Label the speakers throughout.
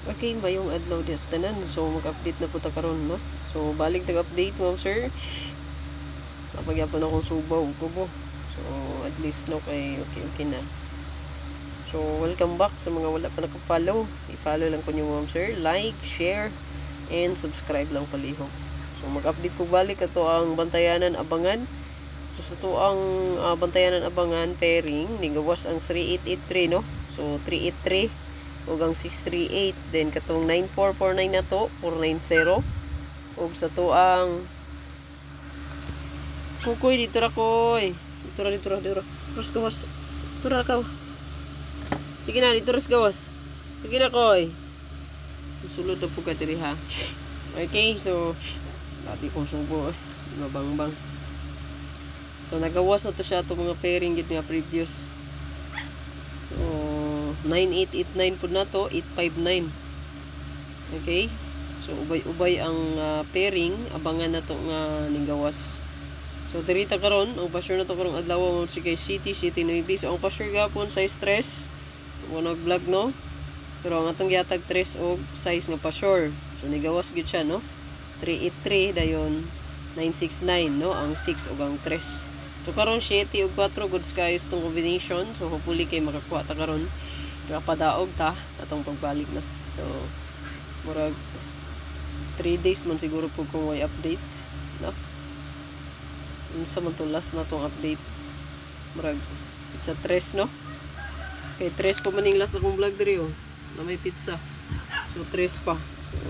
Speaker 1: Okay, mayong adlaw des tanan. So mag-update na po ta karon, no? So balik tag-update, ma'am sir. Napagyapon akong subaw kubo. So at least no kay okay na. So welcome back sa mga wala pa naka-follow. I-follow lang ko niyo, ma'am sir. Like, share, and subscribe lang palihog. So mag-update ko balik ato ang Bantayanan Abangan. So sa to ang Bantayanan Abangan pairing ni gawas ang 3883, no? So 383 ug ang 638, then katong 9449 na to 490 ug sa to ang kukoy dito ra koy dito ra pros gawas dito ra ka sige na dito ra gawas sige na koy sulod na po ka diri ha. Okay, so dati kong subo mabangbang. So nagawas na to siya to mga pairing gid nga previous. So 9889 po na to 859. Okay, so ubay-ubay ang pairing abangan na to nga ning-gawas. So dirita karon ang pasyor na to karong adlaw mo si kay City Nueve. So ang pasyor gapon size 3 mo nag-vlog, no, pero ang atong gihatag 3 og size nga pasyor. So nigawas gid siya, no, 383 dayon 969, no, ang 6 ug ang 3. So karon 7 ug 4 goods kayo itong combination. So hopefully kay makakuha ta karon. Nakapadaog ta atong pagbalik na. So murag 3 days man siguro po kung way update, no. Unsa man to last na tong update? Murag pizza 3, no. Kay 3 pa maning last akong vlog diri, oh. Na may pizza. So 3 pa. So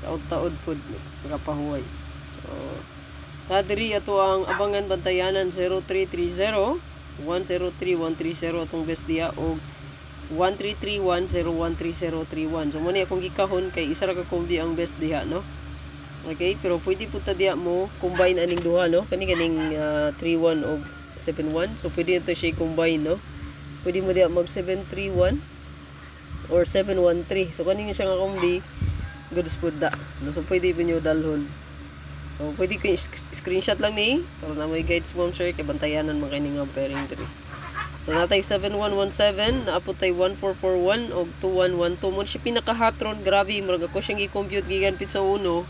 Speaker 1: taod-taod pod nakapahuway. So diri ato ang Abangan Bantayanan 0330 103-130 atong best dia og 1331013031. So mo ni akong gikahon kay isa ra ka kombi ang best diha, no. Okay, pero pwede po ta diha mo combine aning duha, no, kani ganing 31 og 71. So pwede ito siya combine, no. Pwede mo diha mag 731 or 713. So kaning siya nga kombi goods pod da, no. So pwede po nyo dalhon. So, pwede ko screenshot lang ni. Pero na may guide sponsor kay Bantayanan man kay nga pairing diri. So natay 7117, naapot tay 1441 og 2112. Mo siya pinaka-hotron, grabe, murag ako siyang i-compute gigan pit sa uno.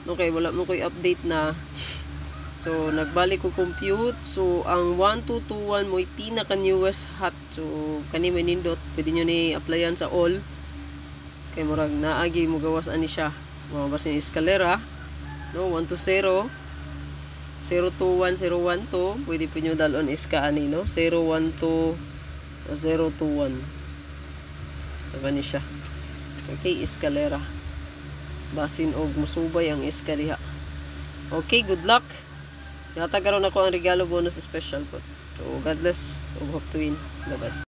Speaker 1: No, kay wala mo koy update na. So nagbalik ko compute. So ang 1221 mo pinaka-newest hot. So kani may nindot, pwede niyo ni applyan sa all. Kay murag naagi mo gawas ani siya. Mga basin eskalera. No, 120 021 012 pwede po nyo dalon iska ani, no, 012 021. So gani siya. Okay, eskalera basin og musubay ang iska diha. Okay, good luck. Yata karon ako ang regalo bonus special po. So God bless, og hope to win. Bye bye.